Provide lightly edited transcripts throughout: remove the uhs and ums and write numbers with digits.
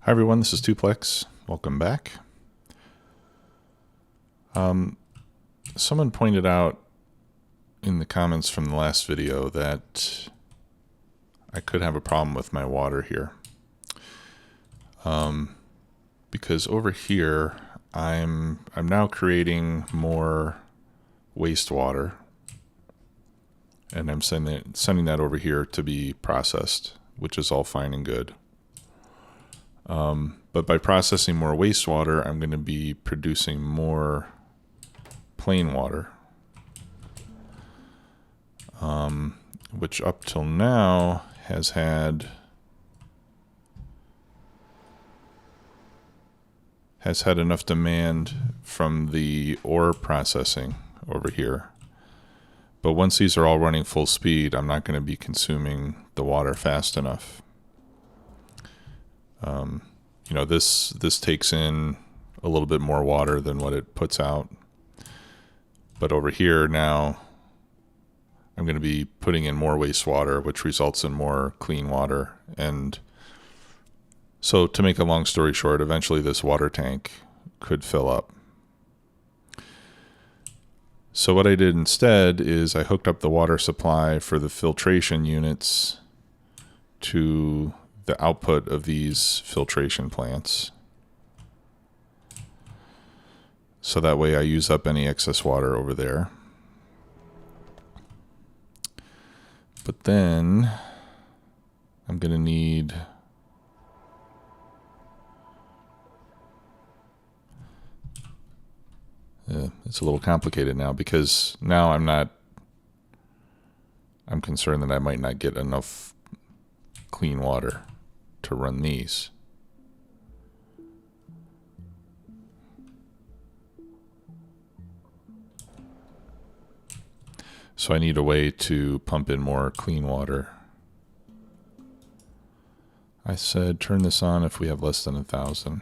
Hi everyone, this is Tuplex. Welcome back. Someone pointed out in the comments from the last video that I could have a problem with my water here. Because over here I'm now creating more wastewater, and I'm sending that over here to be processed, which is all fine and good. But by processing more wastewater, I'm going to be producing more plain water, which up till now has had enough demand from the ore processing over here. But once these are all running full speed, I'm not going to be consuming the water fast enough. You know, this takes in a little bit more water than what it puts out. But over here now, I'm going to be putting in more wastewater, which results in more clean water. And so to make a long story short, eventually this water tank could fill up. So what I did instead is I hooked up the water supply for the filtration units to the output of these filtration plants. So that way I use up any excess water over there. But then I'm going to need it's a little complicated now, because now I'm concerned that I might not get enough clean water to run these. So I need a way to pump in more clean water. I said turn this on if we have less than 1,000.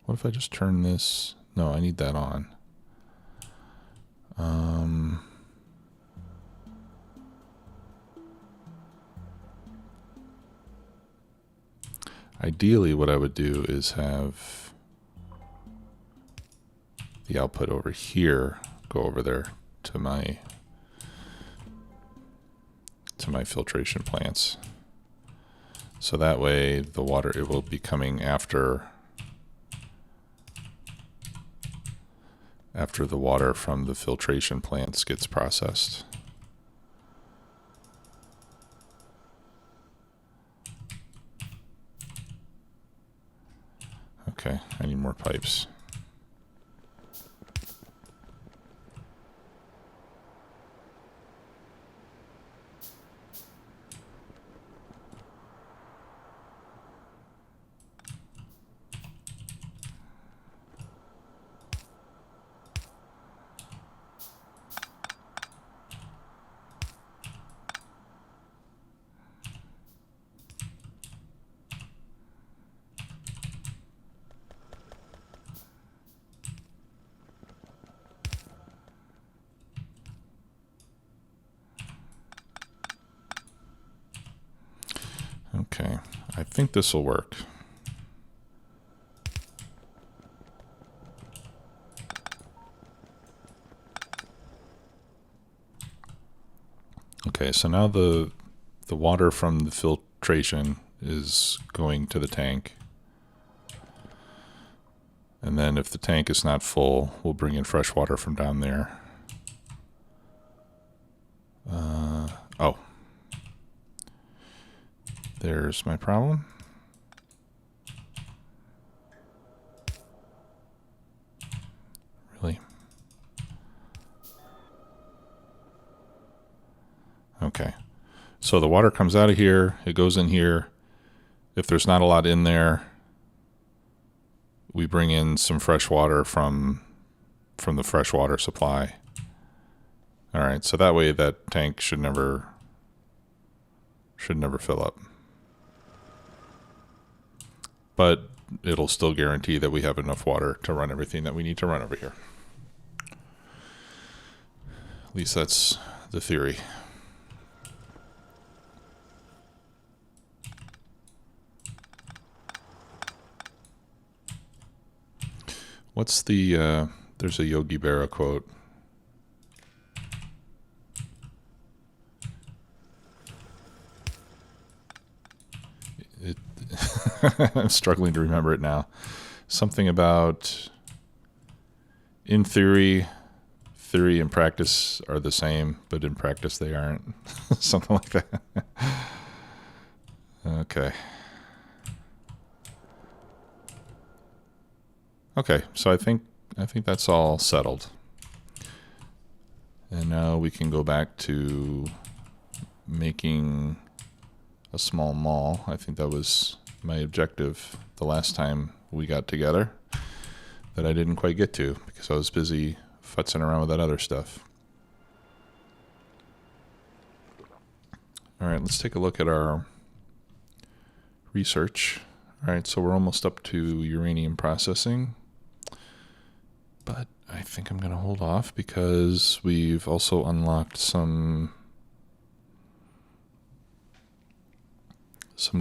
What if I just turn this? No, I need that on. Ideally, what I would do is have the output over here go over there to my filtration plants. So that way the water, it will be coming after the water from the filtration plants gets processed. Okay, I need more pipes. Okay, I think this will work. Okay, so now the water from the filtration is going to the tank. And then if the tank is not full, we'll bring in fresh water from down there. Oh. There's my problem. Really? Okay. So the water comes out of here, it goes in here. If there's not a lot in there, we bring in some fresh water from the fresh water supply. All right, so that way that tank should never fill up. But it'll still guarantee that we have enough water to run everything that we need to run over here. At least that's the theory. What's the, there's a Yogi Berra quote. I'm struggling to remember it now. Something about, in theory and practice are the same, but in practice they aren't. Something like that. Okay. Okay, so I think that's all settled. And now we can go back to making a small mall. I think that was my objective the last time we got together that I didn't quite get to because I was busy futzing around with that other stuff. All right, let's take a look at our research. All right, so we're almost up to uranium processing, but I think I'm going to hold off because we've also unlocked some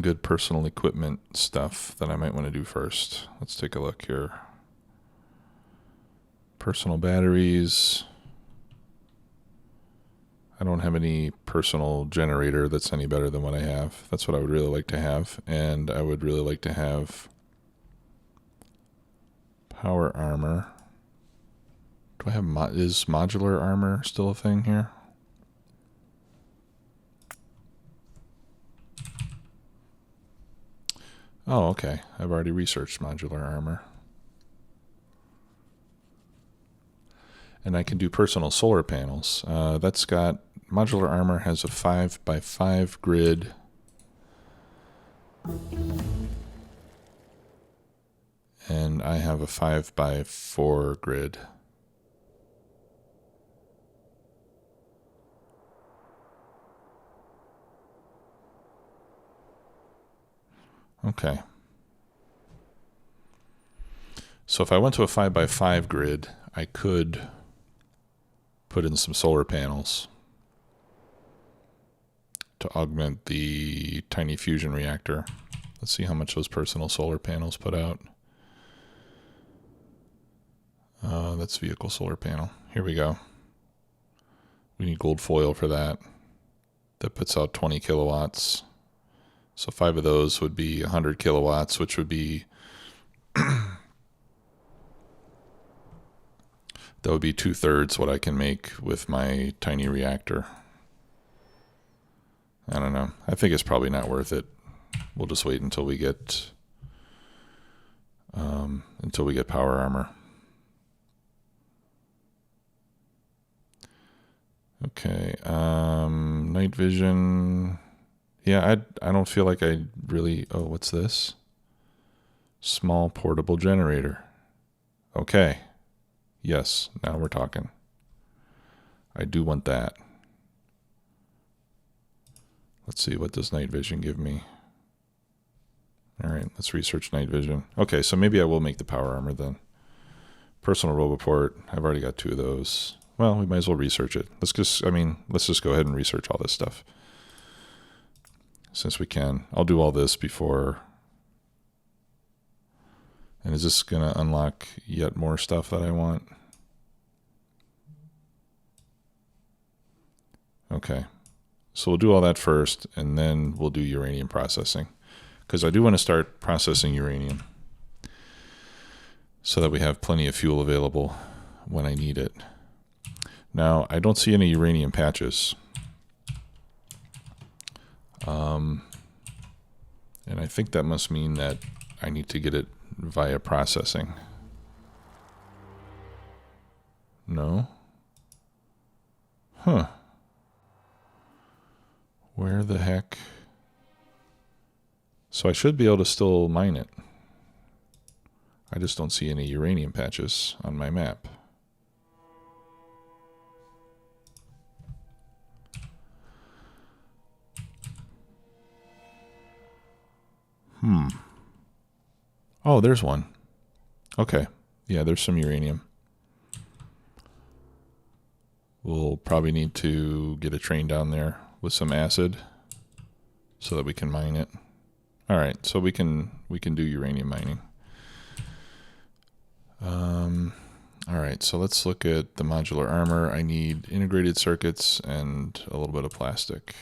good personal equipment stuff that I might want to do first. Let's take a look here. Personal batteries. I don't have any personal generator that's any better than what I have. That's what I would really like to have. And I would really like to have power armor. Do I have, is modular armor still a thing here? Oh, okay. I've already researched modular armor. And I can do personal solar panels. That's got, modular armor has a 5x5 grid. And I have a 5x4 grid. Okay. So if I went to a 5x5 grid, I could put in some solar panels to augment the tiny fusion reactor. Let's see how much those personal solar panels put out. That's vehicle solar panel. Here we go. We need gold foil for that. That puts out 20 kilowatts. So 5 of those would be 100 kilowatts, which would be that would be 2/3 what I can make with my tiny reactor. I don't know. I think it's probably not worth it. We'll just wait until we get power armor. Okay. Night vision. Yeah, I don't feel like I really. Oh, what's this? Small portable generator. Okay. Yes, now we're talking. I do want that. Let's see, what does night vision give me? All right, let's research night vision. Okay, so maybe I will make the power armor then. Personal roboport, I've already got 2 of those. Well, we might as well research it. Let's just go ahead and research all this stuff. Since we can. I'll do all this before. And is this going to unlock yet more stuff that I want? Okay. So we'll do all that first, and then we'll do uranium processing. Because I do want to start processing uranium so that we have plenty of fuel available when I need it. Now, I don't see any uranium patches. And I think that must mean that I need to get it via processing. No? Huh. Where the heck? So I should be able to still mine it. I just don't see any uranium patches on my map. Oh, there's one. Okay. Yeah, there's some uranium. We'll probably need to get a train down there with some acid so that we can mine it. All right, so we can do uranium mining. All right, so let's look at the modular armor. I need integrated circuits and a little bit of plastic.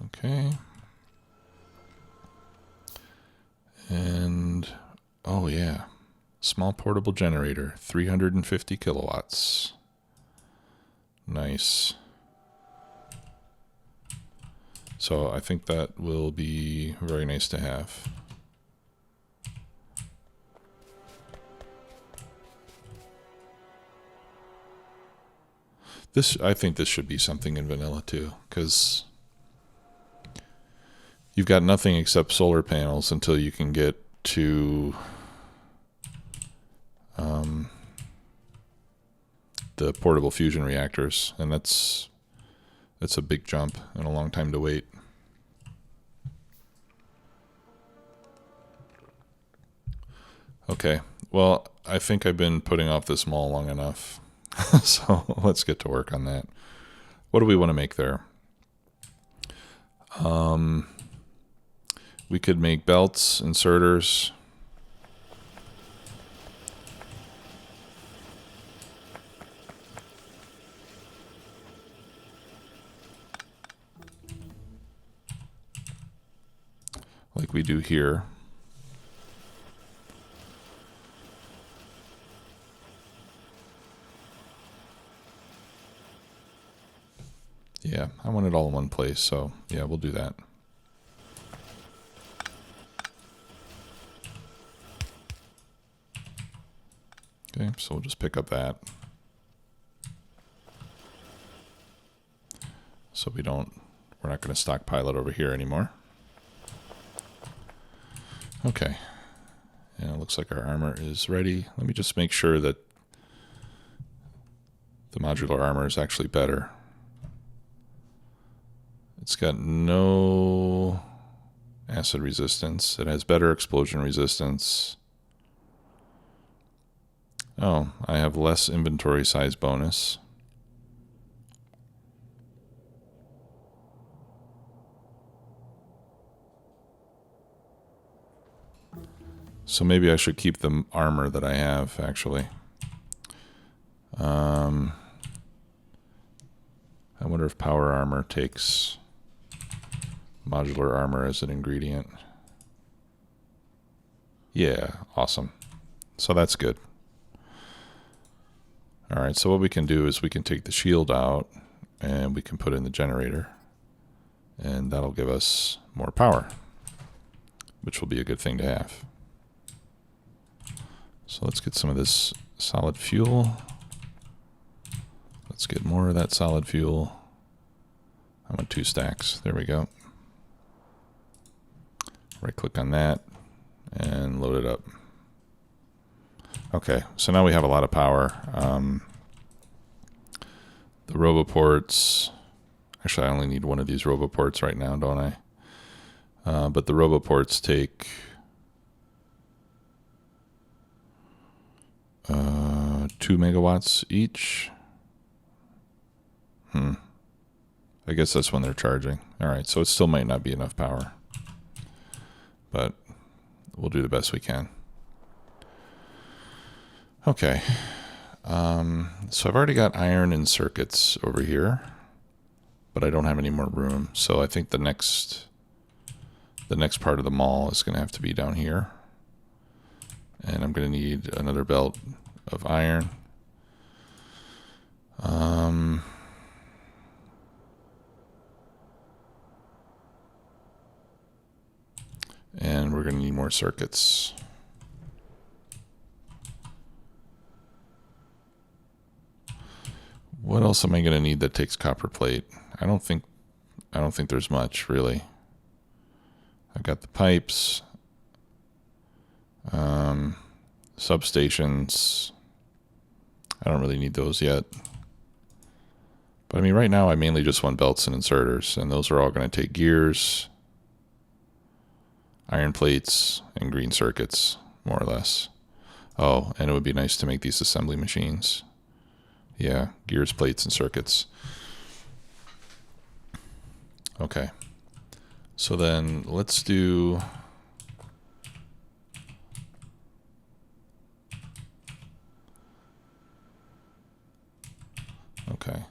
Okay. And, oh yeah, small portable generator, 350 kilowatts. Nice. So I think that will be very nice to have. I think this should be something in vanilla too, because you've got nothing except solar panels until you can get to the portable fusion reactors, and that's a big jump and a long time to wait. Okay, well, I think I've been putting off this mall long enough. So let's get to work on that. What do we want to make there? We could make belts, inserters. Like we do here. Yeah, I want it all in one place, so yeah, we'll do that. Okay, so we'll just pick up that. So we're not going to stockpile it over here anymore. Okay, and it looks like our armor is ready. Let me just make sure that the modular armor is actually better. It's got no acid resistance. It has better explosion resistance. Oh, I have less inventory size bonus. So maybe I should keep the armor that I have, actually. I wonder if power armor takes modular armor as an ingredient. Yeah, awesome. So that's good. All right, so what we can do is we can take the shield out and we can put in the generator, and that'll give us more power, which will be a good thing to have. So let's get some of this solid fuel. Let's get more of that solid fuel. I want 2 stacks. There we go. Right click on that and load it up. Okay, so now we have a lot of power. The roboports, actually I only need one of these roboports right now, don't I? But the roboports take 2 megawatts each. I guess that's when they're charging. All right, so it still might not be enough power, but we'll do the best we can. Okay, so I've already got iron and circuits over here, but I don't have any more room. So I think the next part of the mall is going to have to be down here, and I'm going to need another belt of iron. And we're going to need more circuits. What else am I going to need that takes copper plate? I don't think there's much really. I've got the pipes, substations. I don't really need those yet. But I mean, right now I mainly just want belts and inserters, and those are all going to take gears, iron plates, and green circuits, more or less. Oh, and it would be nice to make these assembly machines. Yeah, gears, plates, and circuits. Okay. So then let's do... Okay.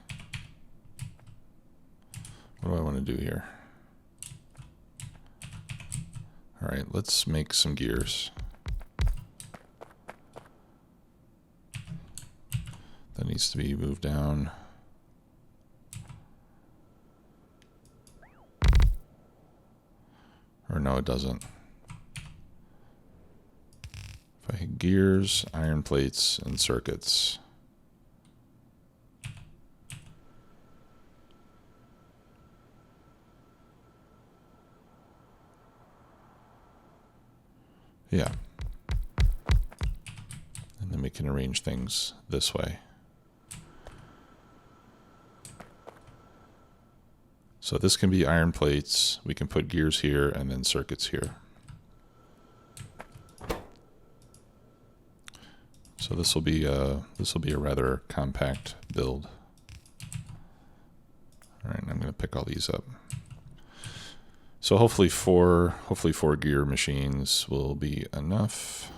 What do I want to do here? All right, let's make some gears. That needs to be moved down. Or no, it doesn't. If I hit gears, iron plates, and circuits. Yeah. And then we can arrange things this way. So this can be iron plates. We can put gears here and then circuits here. So this will be a rather compact build. All right, I'm going to pick all these up. So hopefully four gear machines will be enough.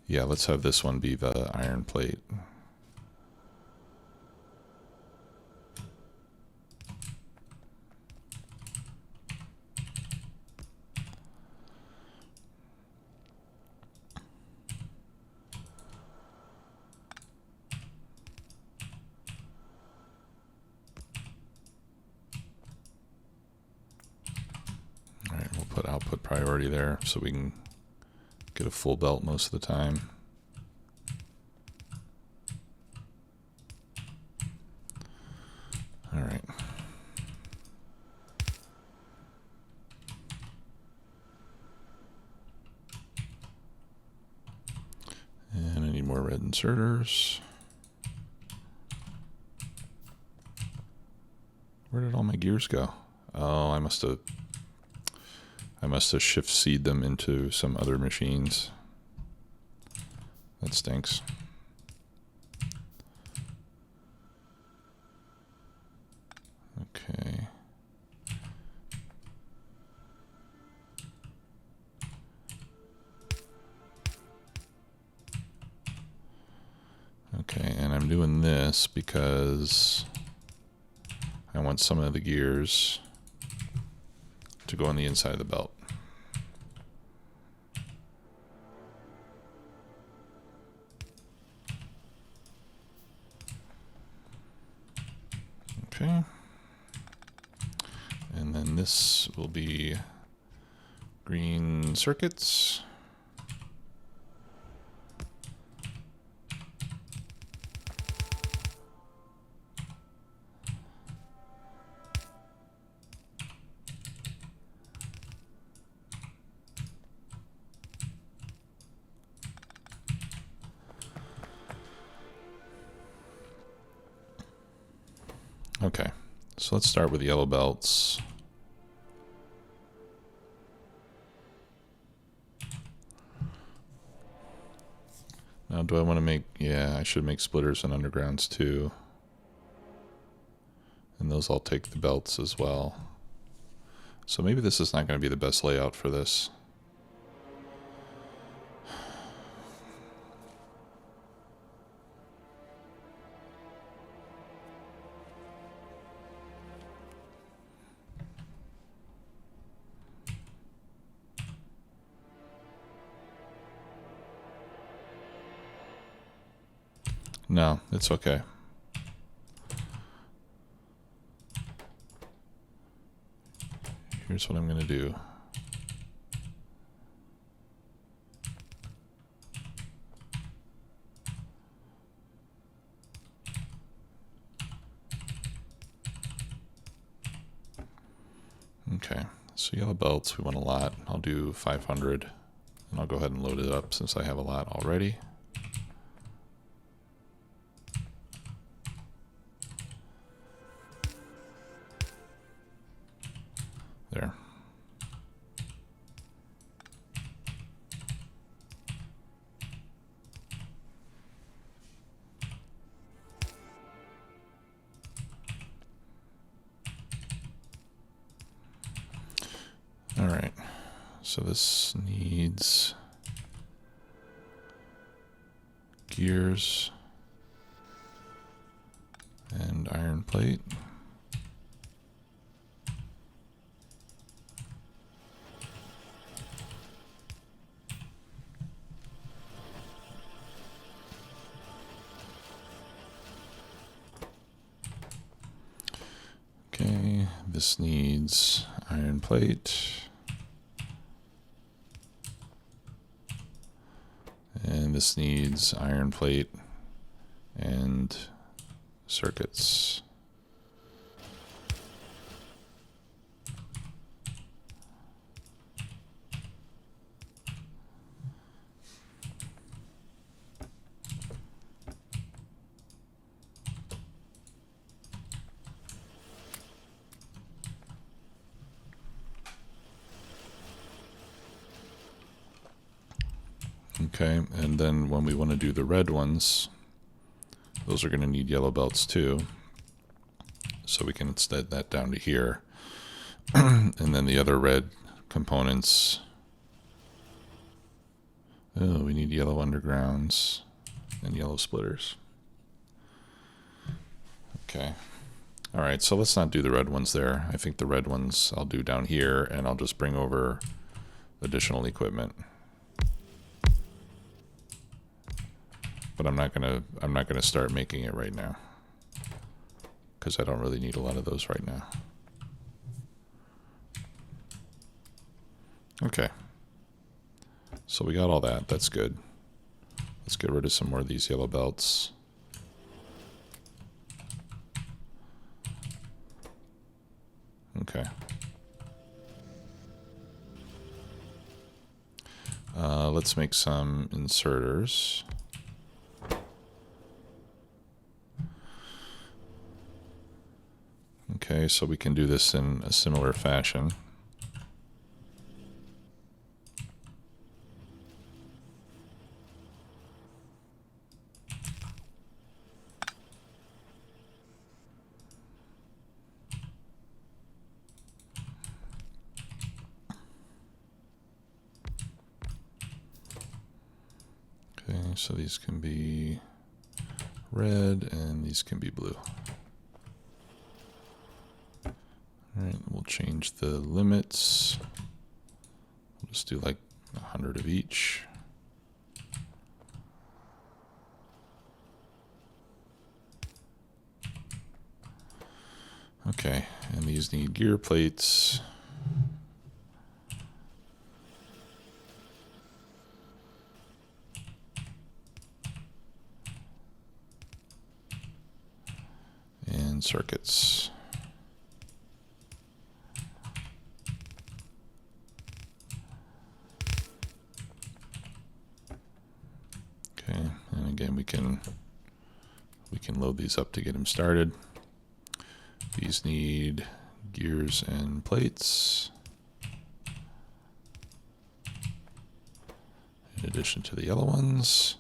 Yeah, let's have this one be the iron plate. All right, we'll put output priority there so we can get a full belt most of the time. All right. And I need more red inserters. Where did all my gears go? Oh, I must have shift C'd them into some other machines. That stinks. Okay. Okay, and I'm doing this because I want some of the gears to go on the inside of the belt. Okay. And then this will be green circuits. Okay, so let's start with yellow belts. Now, do I want to make, yeah, I should make splitters and undergrounds too. And those all take the belts as well. So maybe this is not going to be the best layout for this. No, it's okay. Here's what I'm going to do. Okay, so yellow belts, we want a lot. I'll do 500, and I'll go ahead and load it up since I have a lot already. There. so this needs gears and iron plate. Okay, this needs iron plate. And this needs iron plate and circuits. Okay, and then when we want to do the red ones, those are going to need yellow belts too. So we can set that down to here. And then the other red components. Oh, we need yellow undergrounds and yellow splitters. Okay. All right, so let's not do the red ones there. I think the red ones I'll do down here, and I'll just bring over additional equipment. But I'm not gonna start making it right now, because I don't really need a lot of those right now. Okay. So we got all that. That's good. Let's get rid of some more of these yellow belts. Okay. Let's make some inserters. Okay, so we can do this in a similar fashion. Okay, so these can be red and these can be blue. All right, we'll change the limits. We'll just do like 100 of each. Okay, and these need gear plates. And circuits. Okay, and again we can load these up to get them started. These need gears and plates, in addition to the yellow ones,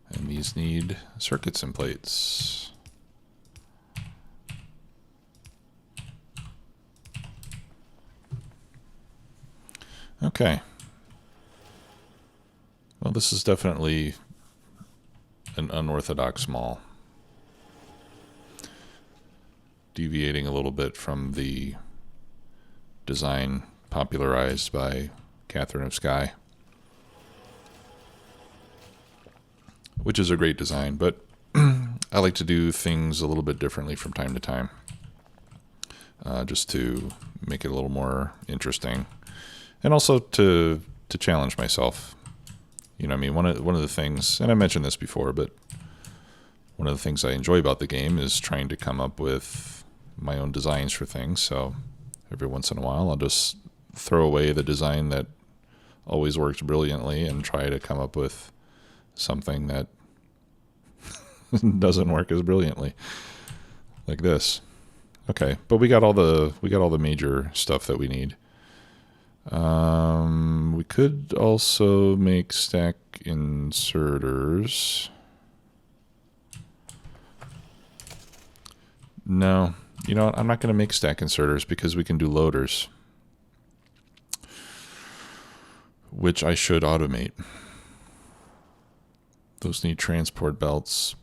and these need circuits and plates. Okay. Well, this is definitely an unorthodox mall. Deviating a little bit from the design popularized by Catherine of Sky, which is a great design, but I like to do things a little bit differently from time to time, just to make it a little more interesting, and also to challenge myself. You know, I mean, one of the things, and I mentioned this before, but one of the things I enjoy about the game is trying to come up with my own designs for things. So every once in a while, I'll just throw away the design that always works brilliantly and try to come up with something that doesn't work as brilliantly, like this. Okay, but we got all the major stuff that we need. We could also make stack inserters. No, you know what? I'm not going to make stack inserters because we can do loaders. which I should automate. Those need transport belts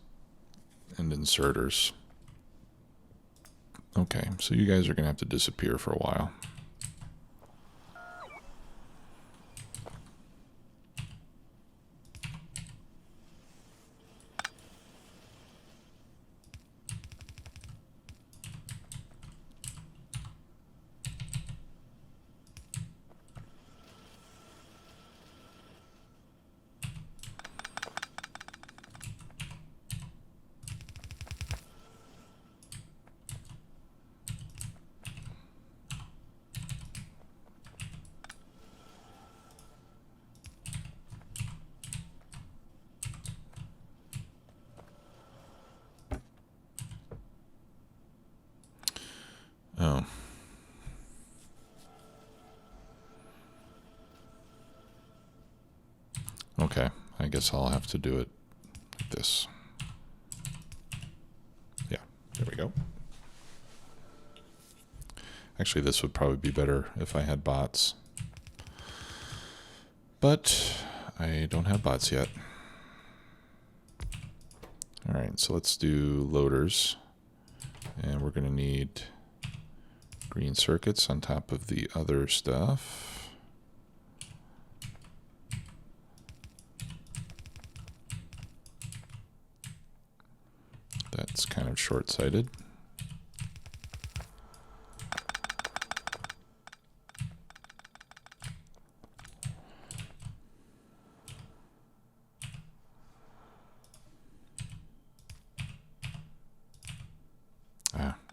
and inserters. Okay, so you guys are going to have to disappear for a while. Oh. Okay, I guess I'll have to do it like this. Yeah, there we go. Actually, this would probably be better if I had bots. But I don't have bots yet. All right, so let's do loaders. And we're going to need green circuits on top of the other stuff. That's kind of short-sighted.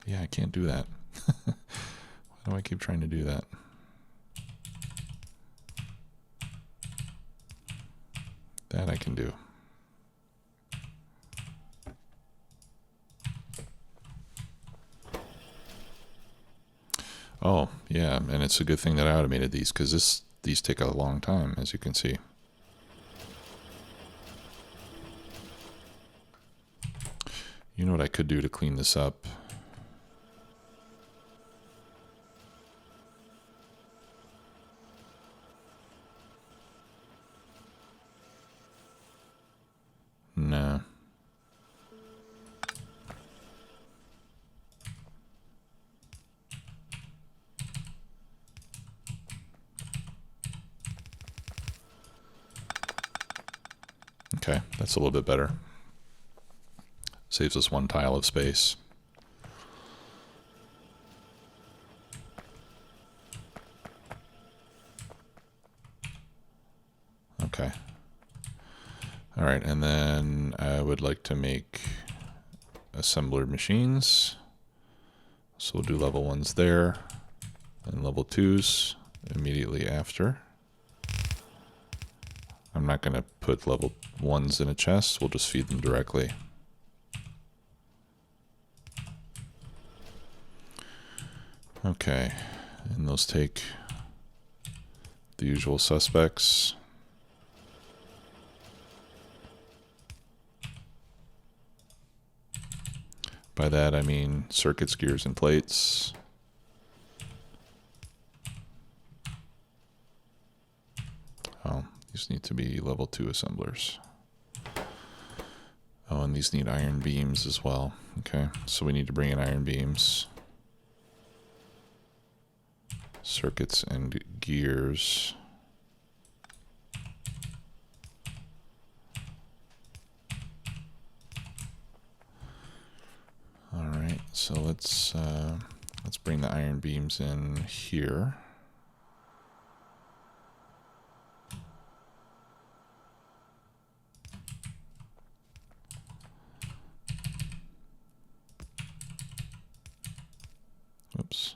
Yeah, I can't do that. Why do I keep trying to do that? That I can do. Oh, yeah, and it's a good thing that I automated these, because these take a long time, as you can see. You know what I could do to clean this up? No. Okay, that's a little bit better. Saves us one tile of space. Okay. All right, and then I would like to make assembler machines. So we'll do level 1s there, and level 2s immediately after. I'm not going to put level 1s in a chest, we'll just feed them directly. Okay, and those take the usual suspects. By that I mean circuits, gears, and plates. Oh, these need to be level 2 assemblers. Oh, and these need iron beams as well. Okay, so we need to bring in iron beams. Circuits and gears. All right, so let's bring the iron beams in here. Oops.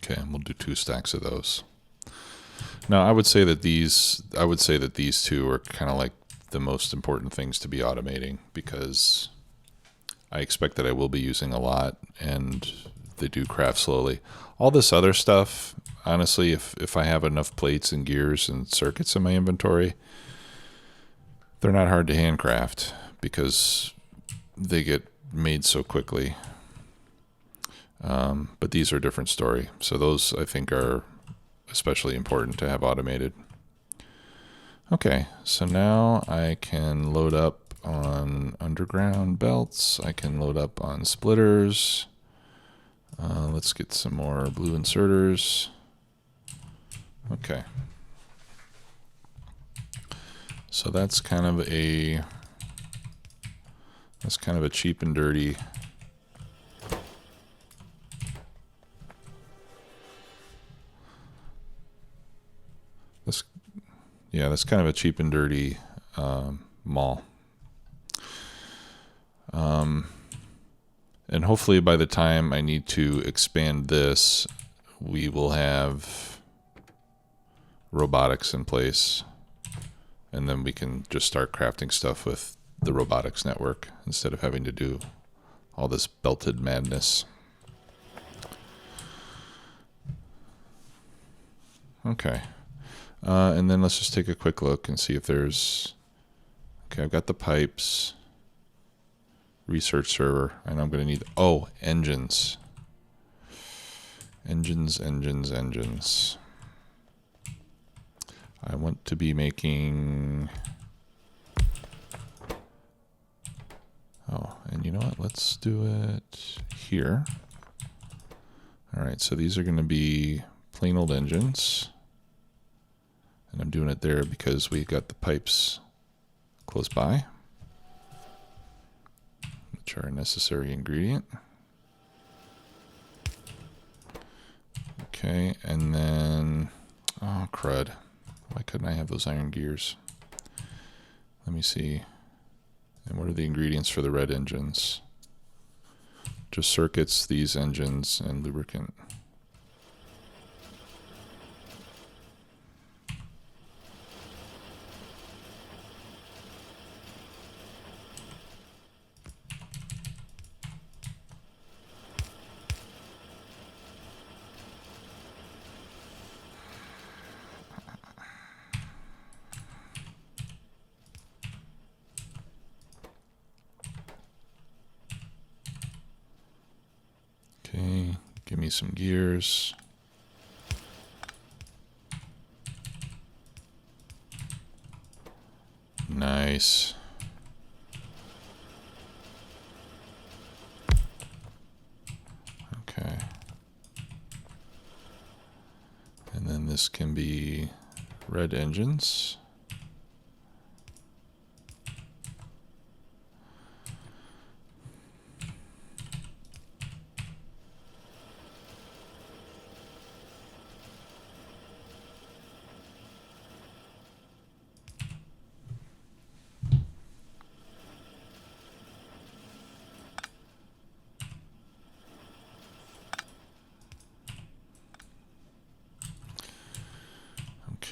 Okay, and we'll do 2 stacks of those. Now, I would say that these two are kind of like the most important things to be automating, because I expect that I will be using a lot, and they do craft slowly. All this other stuff, honestly, if I have enough plates and gears and circuits in my inventory, they're not hard to handcraft because they get made so quickly. But these are a different story. So those, I think, are especially important to have automated. Okay, so now I can load up on underground belts. I can load up on splitters. Let's get some more blue inserters. Okay. So that's kind of a cheap and dirty that's kind of a cheap and dirty mall. And hopefully by the time I need to expand this, we will have robotics in place, and then we can just start crafting stuff with the robotics network instead of having to do all this belted madness. Okay. And then let's just take a quick look and see if there's... Okay, I've got the pipes. Research server. I know I'm going to need... Oh, engines. Engines. I want to be making... Oh, and you know what? Let's do it here. All right, so these are going to be plain old engines. And I'm doing it there because we got the pipes close by, which are a necessary ingredient. Okay, and then, oh crud, why couldn't I have those iron gears? Let me see. And what are the ingredients for the red engines? Just circuits, these engines, and lubricant. Okay, give me some gears. Nice. Okay. And then this can be red engines.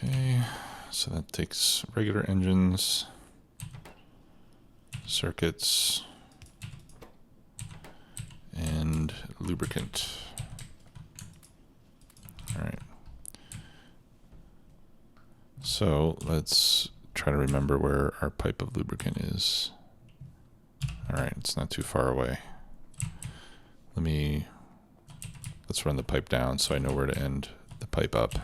Okay, so that takes regular engines, circuits, and lubricant. All right. So let's try to remember where our pipe of lubricant is. All right, it's not too far away. Let's run the pipe down so I know where to end the pipe up.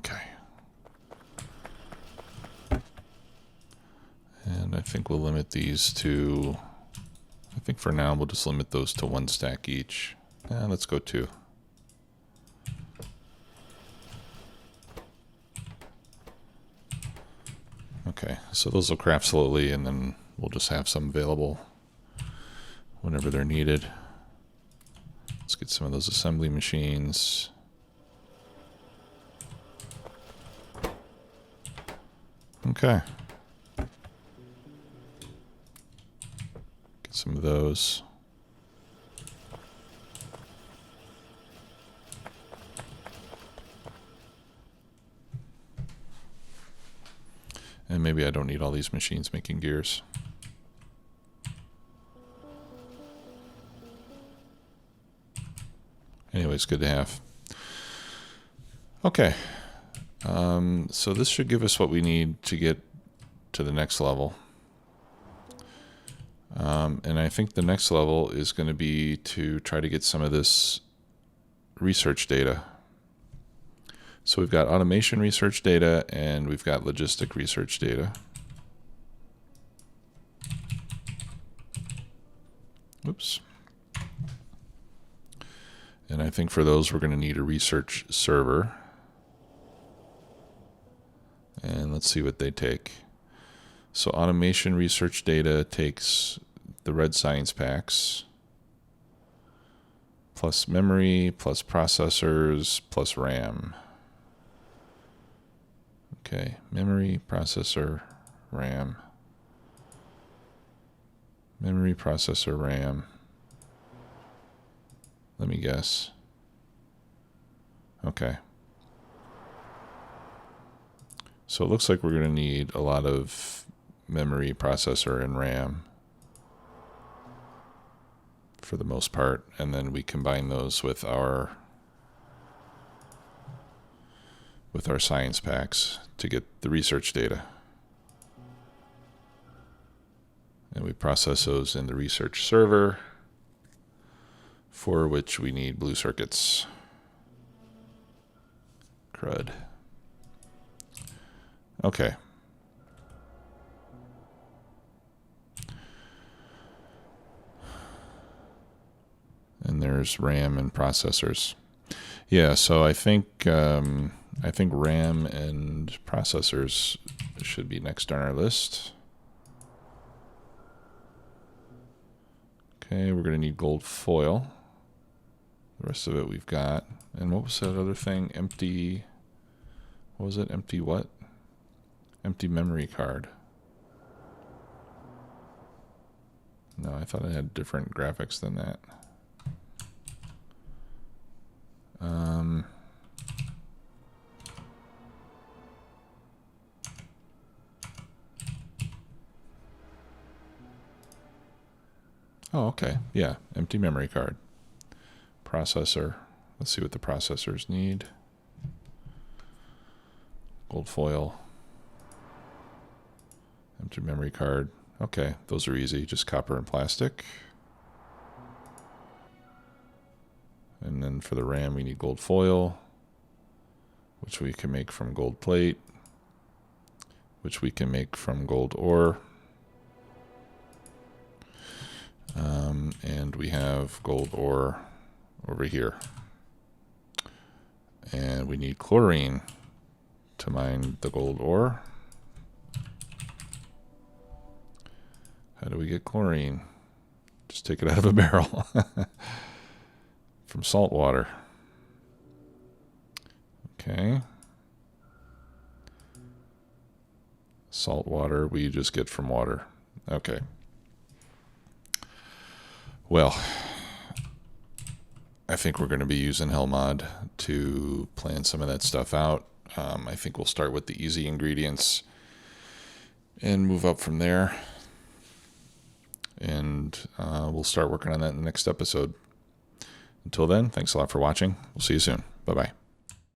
Okay. And I think we'll limit these to, I think for now we'll just limit those to 1 stack each. Let's go 2. Okay, so those will craft slowly, and then we'll just have some available whenever they're needed. Let's get some of those assembly machines. Okay. Get some of those. And maybe I don't need all these machines making gears. Anyways, good to have. Okay. So this should give us what we need to get to the next level. And I think the next level is going to be to try to get some of this research data. So we've got automation research data and we've got logistic research data. Oops. And I think for those we're going to need a research server. And let's see what they take. So automation research data takes the red science packs, plus memory, plus processors, plus RAM. Okay, memory, processor, RAM. Memory, processor, RAM. Let me guess. Okay. So it looks like we're going to need a lot of memory, processor, and RAM for the most part, and then we combine those with our science packs to get the research data. And we process those in the research server, for which we need blue circuits. Crud. Okay. And there's RAM and processors. Yeah, so I think RAM and processors should be next on our list. Okay, we're going to need gold foil. The rest of it we've got. And what was that other thing? Empty, what was it? Empty what? Empty memory card. No, I thought it had different graphics than that. Oh, okay. Yeah, empty memory card. Processor. Let's see what the processors need. Gold foil. Empty memory card. Okay, those are easy. Just copper and plastic. And then for the RAM, we need gold foil, which we can make from gold plate, which we can make from gold ore. And we have gold ore over here. And we need chlorine to mine the gold ore. How do we get chlorine? Just take it out of a barrel. From salt water. Okay. Salt water we just get from water. Okay. Well, I think we're going to be using Helmod to plan some of that stuff out. I think we'll start with the easy ingredients and move up from there. And we'll start working on that in the next episode. Until then, thanks a lot for watching. We'll see you soon. Bye-bye.